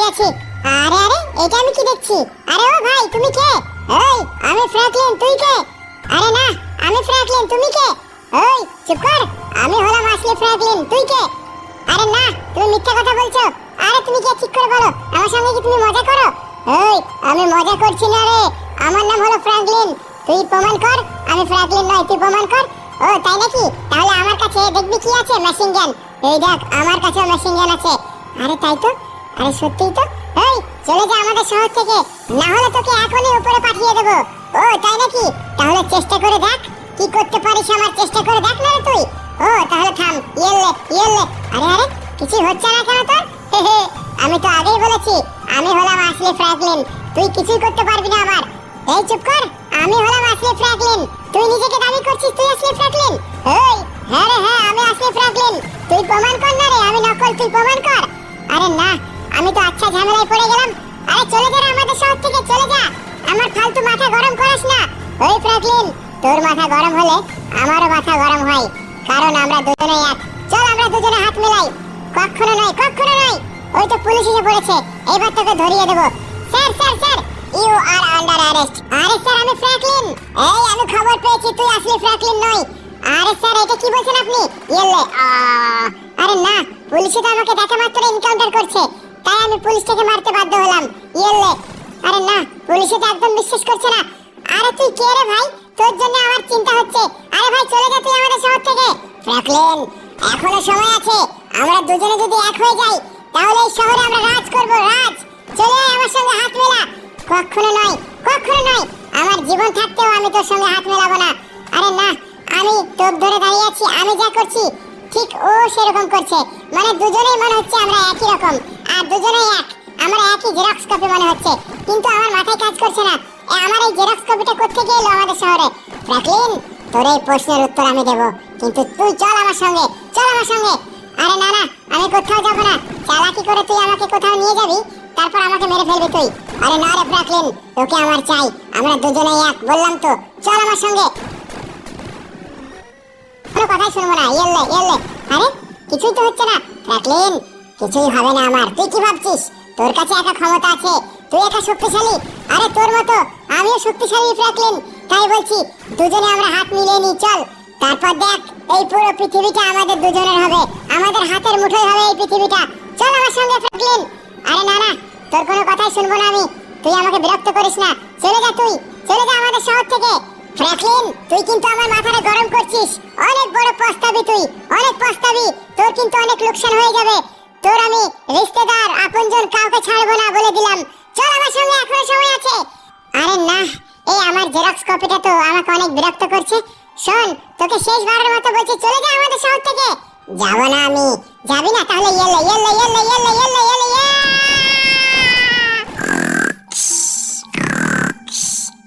গেছি। আরে আরে এটা আমি কি দেখছি? আরে ও ভাই তুমি কে? এই আমি ফ্র্যাঙ্কলিন, তুই কে? আরে না আমি ফ্র্যাঙ্কলিন, তুমি কে? এই চুপ কর, আমি হলাম আসলে ফ্র্যাঙ্কলিন, তুই কে? আরে না তুমি মিথ্যা কথা বলছো। আরে তুমি কে ঠিক করে বলো, আমার সঙ্গে কি তুমি মজা করো? এই আমি মজা করছি না রে, আমার নাম হলো ফ্র্যাঙ্কলিন। তুই প্রমাণ কর আমি ফ্র্যাঙ্কলিন নয়, তুই প্রমাণ কর। ও তাই নাকি? তাহলে আমার কাছে দেখবি কি আছে, মেশিন গান। এই দেখ আমার কাছেও মেশিন গান আছে। আরে তাই তো, আরে সত্যিই তো। এই চলে যা আমাদের শহর থেকে, না হলে তোকে এখনই উপরে পাঠিয়ে দেবো। ও তাই নাকি? তাহলে চেষ্টা করে দেখ কি করতে পারিস, আমার চেষ্টা করে দেখ না রে তুই। ও তাহলে থাম, ইয়েলে ইয়েলে। আরে আরে কিছু হচ্ছে না কেন তোর? আমি তো আগেই বলেছি আমি হলাম আসলে ফ্র্যাঙ্কলিন, তুই কিছুই করতে পারবি না আমার। এই চুপ কর, আমি হলাম আসলে ফ্র্যাঙ্কলিন, তুই নিজেকে দাবি করছিস তুই আসলে ফ্র্যাঙ্কলিন। এই হ্যাঁ রে হ্যাঁ আমি আসলে ফ্র্যাঙ্কলিন, তুই প্রমাণ কর না রে আমি নকল, তুই প্রমাণ কর। আরে না আমি তো আচ্ছা ঝামেলায় পড়ে গেলাম। আরে চলে যা আমাদের শহর থেকে, চলে যা, আমার ফালতু মাথা গরম করিস না। ওই ফ্র্যাঙ্কলিন তোর মাথা গরম হলে আমারও মাথা গরম হয়, কারণ আমরা দুজনে এক। চল আমরা দুজনে হাত মেলাই। কখনো নয়, কখনো নয়। ওই তো পুলিশ এসে পড়েছে, এবার তোকে ধরিয়ে দেবো। Sir sir sir you are under arrest. আরে স্যার আমি ফ্র্যাঙ্কলিন, এই আমি খবর পেয়েছি তুই আসলে ফ্র্যাঙ্কলিন নয়। আরে স্যার এটা কি বলছেন আপনি? ইয়েলে আরে না পুলিশে তো আমাকে দেখা মাত্র এনকাউন্টার করছে, তাই আমি পুলিশটাকে মারতে বাধ্য হলাম। ইয়েলে আরে না পুলিশে তো একদম বিশ্বাস করছে না। আরে তুই কে রে ভাই, তোর জন্য আমার চিন্তা হচ্ছে। আরে ভাই চলে যা তুই আমাদের শহর থেকে। ফ্র্যাঙ্কলিন এখনো সময় আছে, আমরা দুজনে যদি এক হয়ে যাই তাহলে এই শহরে আমরা রাজ করব, রাজ। চলে আয় আমার সঙ্গে হাত মেলা। কখনো নয়, কখনো নয়, আমার জীবন থাকতেও আমি তোর সঙ্গে হাত মেলাবো না। আরে না আমি তোপ ধরে দাঁড়িয়ে আছি, আমি যা করছি ঠিক ও সেরকম করছে, মানে দুজনেই মনে হচ্ছে আমরা একই রকম, আর দুজনেই এক, আমরা একই জেরক্স কপি মনে হচ্ছে। কিন্তু আমার মাথায় কাজ করছে না, আমার এই জেরক্স কপিটা কোত্থেকে এলো আমাদের শহরে? ফ্র্যাঙ্কলিন তোর এই প্রশ্নের উত্তর আমি দেব, কিন্তু তুই চল আমার সঙ্গে, চল আমার সঙ্গে। আরে না না আমি কোথাও যাব না, চালাকি করে তুই আমাকে কোথাও নিয়ে যাবি, তারপর আমাকে মেরে ফেলবি তুই। আরে না রে ফ্র্যাঙ্কলিন তোকে আমার চাই, আমরা দুজনেই এক, বললাম তো চল আমার সঙ্গে। কোনো কথাই শুনবো না, ইয়েলে ইয়েলে। আরে কিছুই তো হচ্ছে না ফ্র্যাঙ্কলিন, কিছুই হবে না আমার। তুই কি ভাবছিস তোর কাছে একা ক্ষমতা আছে, তুই একা শক্তিশালী? আরে তোর মতো আমিও শক্তিশালী ফ্র্যাঙ্কলিন, তাই বলছি দুজনে আমরা হাত মিলিয়ে নিই, চল। তারপর দেখ এই পুরো পৃথিবীটা আমাদের দুজনের হবে, আমাদের হাতের মুঠোয় হবে এই পৃথিবীটা। চল আমার সঙ্গে ফ্র্যাঙ্কলিন। আরে না না তোর কোনো কথাই শুনবো না আমি, তুই আমাকে বিরক্ত করিস না, চলে যা তুই, চলে যা আমাদের শহর থেকে। ফ্র্যাঙ্কলিন তুই কিন্তু আমার মাথাটা গরম করছিস, অনেক বড় পস্তাবি তুই, অনেক পস্তাবি, তোর কিন্তু অনেক লোকসান হয়ে যাবে। তোর আমি রিশতেদার আপনজন কাউকে ছাড়বো না বলে দিলাম, চল আমার সঙ্গে, এখনো সময় আছে। আরে না এই আমার জেরক্স কপিটা তো আমাকে অনেক বিরক্ত করছে। শোন তোকে শেষবারের মতো বলছি চলে যা আমাদের শহর থেকে। যাব না আমি। যাবি না তাহলে ইয়েলে ইয়েলে ইয়েলে ইয়েলে ইয়েলে ইয়েলে।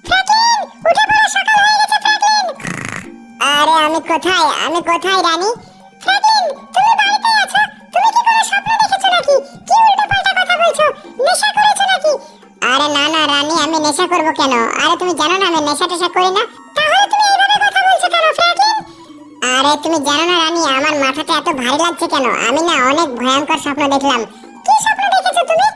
ফ্র্যাঙ্কলিন উঠে পড়ো, সকাল হয়ে গেছে ফ্র্যাঙ্কলিন। আরে আমি কোথায়, আমি কোথায় রানী? ফ্র্যাঙ্কলিন তুমি বাড়িতে আছো, তুমি কি কোনো স্বপ্ন দেখেছো নাকি? কি উল্টোপাল্টা কথা বলছো, নেশা করেছো নাকি? আরে না না রানী আমি নেশা করব কেন? আরে তুমি জানো না আমি নেশা টেশা করি না। তাহলে তুমি এইভাবে কথা বলছো কেন ফ্র্যাঙ্কলিন? আরে তুমি জানো না রানী আমার মাথাটা এত ভারী লাগছে কেন? আমি না অনেক ভয়ঙ্কর স্বপ্ন দেখলাম। কি স্বপ্ন দেখেছো তুমি?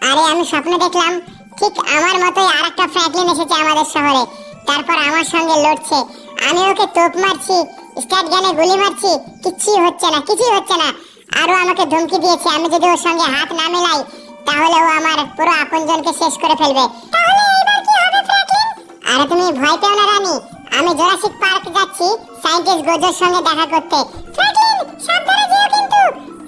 আরে আমি স্বপ্ন দেখলাম ঠিক আমার মতোই আরেকটা ফ্র্যাঙ্কলিন এসেছে আমাদের শহরে, তারপর আমার সঙ্গে লড়ছে। আমি ওকে তোপ মারছি, স্টার্ট গানে গুলি মারছি, কিছুই হচ্ছে না, কিছুই হচ্ছে না। আরো আমাকে ধমকি দিয়েছে আমি যদি ওর সঙ্গে হাত না মেলাই তাহলে ও আমার পুরো আপনজনকে শেষ করে ফেলবে। তাহলে এবার কি হবে ফ্র্যাঙ্কলিন? আরে তুমি ভয় পেও না রানী, আমি জুরাসিক পার্ক যাচ্ছি সায়েন্টিস্ট গোজোর সঙ্গে দেখা করতে। ফ্র্যাঙ্কলিন সাবধানে যেও কিন্তু।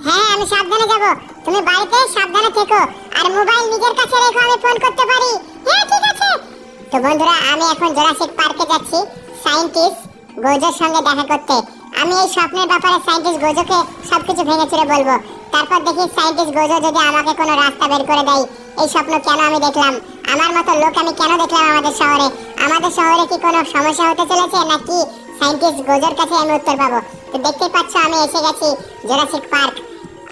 হ্যাঁ আমি সাবধানে যাব, তুমি বাড়িতে সাবধানে থেকো, আর মোবাইল নিজের কাছে রেখো, আমি ফোন করতে পারি। হ্যাঁ ঠিক আছে। তো বন্ধুরা আমি এখন জুরাসিক পার্কে যাচ্ছি সায়েন্টিস্ট গোজোর সঙ্গে দেখা করতে। আমি এই স্বপ্নের ব্যাপারে সায়েন্টিস্ট গোজোকে সবকিছু ভেঙে চুরে বলবো, তারপর দেখি সায়েন্টিস্ট গোজো যদি আমাকে কোনো রাস্তা বের করে দেয় এই স্বপ্ন কেন আমি দেখলাম, আমার মতো লোক আমি কেন দেখলাম আমাদের শহরে, আমাদের শহরে কি কোনো সমস্যা হতে চলেছে নাকি সায়েন্টিস্ট গোজোর কাছে আমি উত্তর পাবো। তো দেখতেই পাচ্ছ আমি এসে গেছি জুরাসিক পার্ক।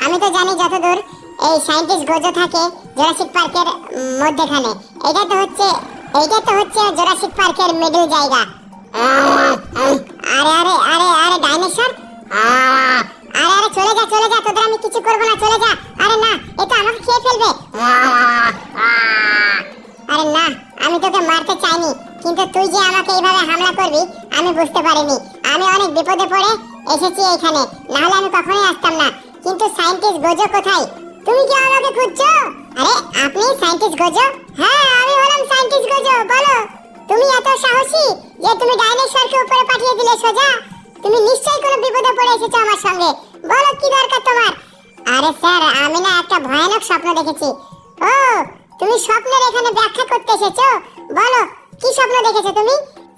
আমি তো জানি যতদূর এই সায়েন্টিস্ট গোজো থাকে জুরাসিক পার্কের মধ্যখানে, এটা তো হচ্ছে জুরাসিক পার্কের মিডল জায়গা। আরে আরে আরে আরে ডাইনোসর, আরে আরে চলে যা তোদের আমি কিছু করব না, চলে যা। আরে না, এটা আমাকে খেয়ে ফেলবে। আরে না, আমি তোকে মারতে চাইনি, কিন্তু তুই যে আমাকে এইভাবে হামলা করবি আমি বুঝতে পারিনি। আমি অনেক বিপদে পড়ে এসেছি এখানে, না হলে আমি কখনোই আসতাম না। কিন্তু সায়েন্টিস্ট গোজো কোথায়? তুমি কি আমাকে খুঁজছো? আরে আপনি সায়েন্টিস্ট গোজো? হ্যাঁ আমি হলাম সায়েন্টিস্ট গোজো। বলো, তুমি এত সাহসী যে তুমি ডাইনোসরকে উপরে পাঠিয়ে দিলে সোজা? তুমি নিশ্চয়ই কোনো বিপদে পড়ে এসেছো আমার সঙ্গে। বলো কি দরকার তোমার? আরে স্যার, আমি না একটা ভয়ানক স্বপ্ন দেখেছি। ও, তুমি স্বপ্নের এখানে ব্যাখ্যা করতে এসেছো? বলো কি স্বপ্ন দেখেছো তুমি?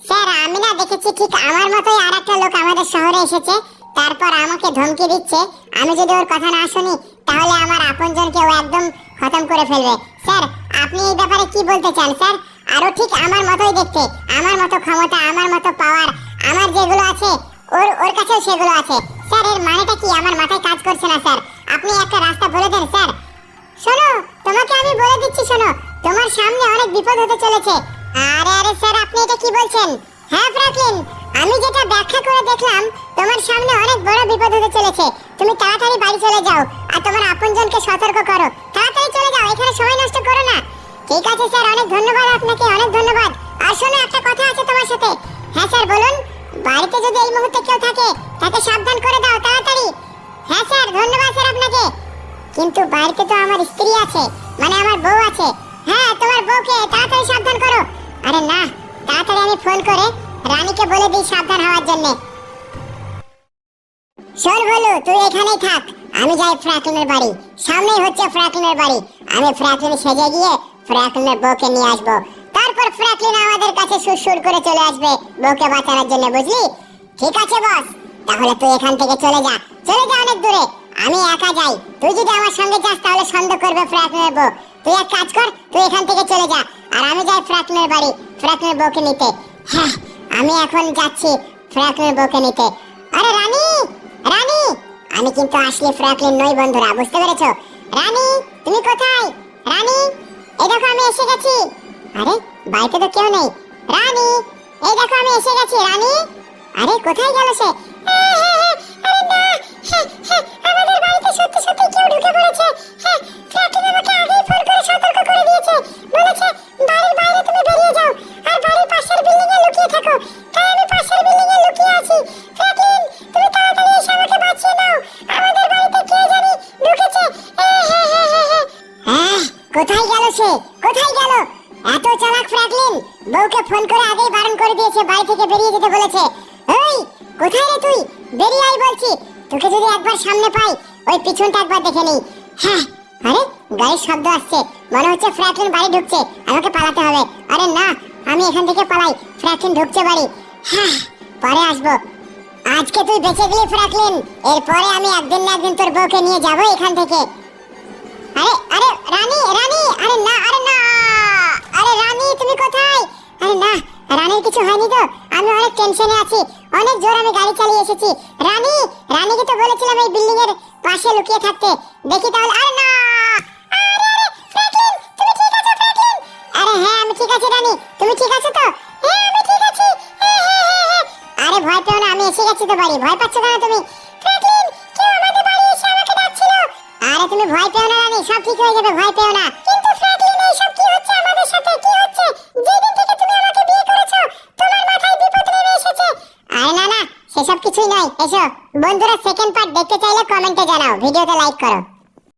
স্যার আমি না দেখেছি ঠিক আমার মতোই আরেকটা লোক আমাদের শহরে এসেছে, তারপর আমাকে ধমকি দিচ্ছে আমি যদি ওর কথা না শুনি তাহলে আমার আপনজনকে ও একদম খতম করে ফেলবে। স্যার আপনি এই ব্যাপারে কি বলতে চান স্যার? আরো ঠিক আমার মতোই দেখতে, আমার মতো ক্ষমতা, আমার মতো পাওয়ার, আমার যেগুলো আছে ওর কাছেও সেগুলো আছে। স্যার এর মানেটা কি? আমার মাথায় কাজ করছে না স্যার, আপনি একটা রাস্তা বলে দেন স্যার। শোনো, তোমাকে আমি বলে দিচ্ছি, শোনো, তোমার সামনে অনেক বিপদ হতে চলেছে। আরে আরে স্যার আপনি এটা কি বলছেন? হ্যাঁ ফ্র্যাঙ্কলিন, আমি যেটা ব্যাখ্যা করে দেখলাম তোমার সামনে অনেক বড় বিপদ হতে চলেছে। তুমি তাড়াতাড়ি বাড়ি চলে যাও আর তোমার আপনজনকে সতর্ক করো। তাড়াতাড়ি চলে যাও, এখানে সময় নষ্ট করো না। ঠিক আছে স্যার, অনেক ধন্যবাদ আপনাকে, অনেক ধন্যবাদ। আর শোনো, একটা কথা আছে তোমার সাথে। হ্যাঁ স্যার বলুন। বাড়িতে যদি এই মুহূর্তে কেউ থাকে তাকে সাবধান করে দাও তাড়াতাড়ি। হ্যাঁ স্যার, ধন্যবাদ স্যার আপনাকে। কিন্তু বাড়িতে তো আমার স্ত্রী আছে, মানে আমার বউ আছে। হ্যাঁ তোমার বউকে তাড়াতাড়ি সাবধান করো। আরে না, তাড়াতাড়ি আমি ফোন করে রানীকে বলে দিই সাবধান হওয়ার জন্য। শোন বলু, তুই এখানেই থাক, আমি যাই ফ্র্যাঙ্কলিনের বাড়ি। সামনেই হচ্ছে ফ্র্যাঙ্কলিনের বাড়ি। আমি ফ্র্যাঙ্কলিন সেজে গিয়ে ফ্র্যাঙ্কলিনের বউকে নিয়ে আসবো। তারপর ফ্র্যাঙ্কলিন আমাদের কাছে সুরসুর করে চলে আসবে বউকে বাঁচানোর জন্য, বুঝলি? ঠিক আছে বস, তাহলে তুই এখান থেকে চলে যা, চলে যা অনেক দূরে। আমি একা যাই, তুই যদি আমার সঙ্গে যাস তাহলে সন্দেহ করবে ফ্র্যাঙ্কলিনের বউ। তুই এক কাজ কর, তুই এখান থেকে চলে যা, আর আমি যাই ফ্র্যাঙ্কলিনের বাড়ি ফ্র্যাঙ্কলিনের বউকে নিতে। হ্যাঁ আমি এখন যাচ্ছি ফ্র্যাঙ্কলিনের বউকে নিতে। আরে রানী, রানী, আমি কিন্তু আসলে ফ্র্যাঙ্কলিন নই বন্ধুরা, বুঝতে পেরেছো? রানী তুমি কোথায়? রানী, এই দেখো আমি এসে গেছি। আরে বাড়িতে তো কেউ নেই। রানী, এই দেখো আমি এসে গেছি। রানী, আরে কোথায় গেল সে? আরে না, আমাদের বাড়িতে সত্যি সত্যি কেউ ঢুকে পড়েছে। হ্যাঁ, ফ্র্যাঙ্কলিন আমাকে আগেই ফোন করে সতর্ক করে দিয়েছে, বলেছে বাড়ির বাইরে তুমি বেরিয়ে যাও আর বাড়ির পাশের বিল্ডিং এ লুকিয়ে থাকো। তাই আমি পাশের বিল্ডিং এ লুকিয়ে আছি। ফ্র্যাঙ্কলিন তুমি তাড়াতাড়ি এসে আমাকে বাঁচিয়ে নাও, আমাদের বাড়িতে কে জানি ঢুকেছে। কোথায় গেল সে? কোথায় গেল? এত চালাক ফ্র্যাঙ্কলিন, বউকে ফোন করে আগেই বারণ করে দিয়েছে, বাড়ি থেকে বেরিয়ে যেতে বলেছে। এই কোথায় রে তুই? বেরিয়ে আই বলছি। তোকে যদি একবার সামনে পাই, ওই পিছনটা একবার দেখে নেই। হ্যাঁ, আরে গাড়ির শব্দ আসছে, মনে হচ্ছে ফ্র্যাঙ্কলিন বাড়ি ঢুকছে, আমাকে পালাতে হবে। আরে না, আমি এখান থেকে পালাই, ফ্র্যাঙ্কলিন ঢুকছে বাড়ি। হ্যাঁ পরে আসবো। আজকে তুই বেঁচে গেলি ফ্র্যাঙ্কলিন, এরপরে আমি একদিন না একদিন তোর বউকে নিয়ে যাবো এখান থেকে। আরে আরে রানী, রানী, আরে না, আরে না, আরে রানী তুমি কোথায়? আরে না, রানীর কিছু হয়নি তো? আমি অনেক টেনশনে আছি, অনেক জোর আমি গাড়ি চালিয়ে এসেছি। রানী, রানীকে তো বলেছিলাম এই বিল্ডিং এর পাশে লুকিয়ে থাকতে, দেখি তাহলে। আরে না, আরে আরে ফ্র্যাঙ্কলিন তুমি ঠিক আছো? ফ্র্যাঙ্কলিন, আরে হ্যাঁ আমি ঠিক আছি। রানী তুমি ঠিক আছো তো? হ্যাঁ আমি ঠিক আছি। আরে ভয় পেও না, আমি এসে গেছি তো বাড়ি, ভয় পাচ্ছ কেন তুমি? ফ্র্যাঙ্কলিন কেউ আমাদের বাড়ি এসে আমাকে ডাকছিল। আরে তুমি ভয় পেও না রানী, সব ঠিক হয়ে যাবে, ভয় পেও না। কিন্তু ফ্র্যাঙ্কলিন এই সব কি হচ্ছে আমাদের সাথে? কি হচ্ছে? যেদিন থেকে তুমি আমাকে বিয়ে করেছো তোমার মাথায় বিপদ নেমে এসেছে। আরে না না, সেসব কিছুই নয়। এসো বন্ধুরা, সেকেন্ড পার্ট দেখতে চাইলে কমেন্টে জানাও, ভিডিওতে লাইক করো।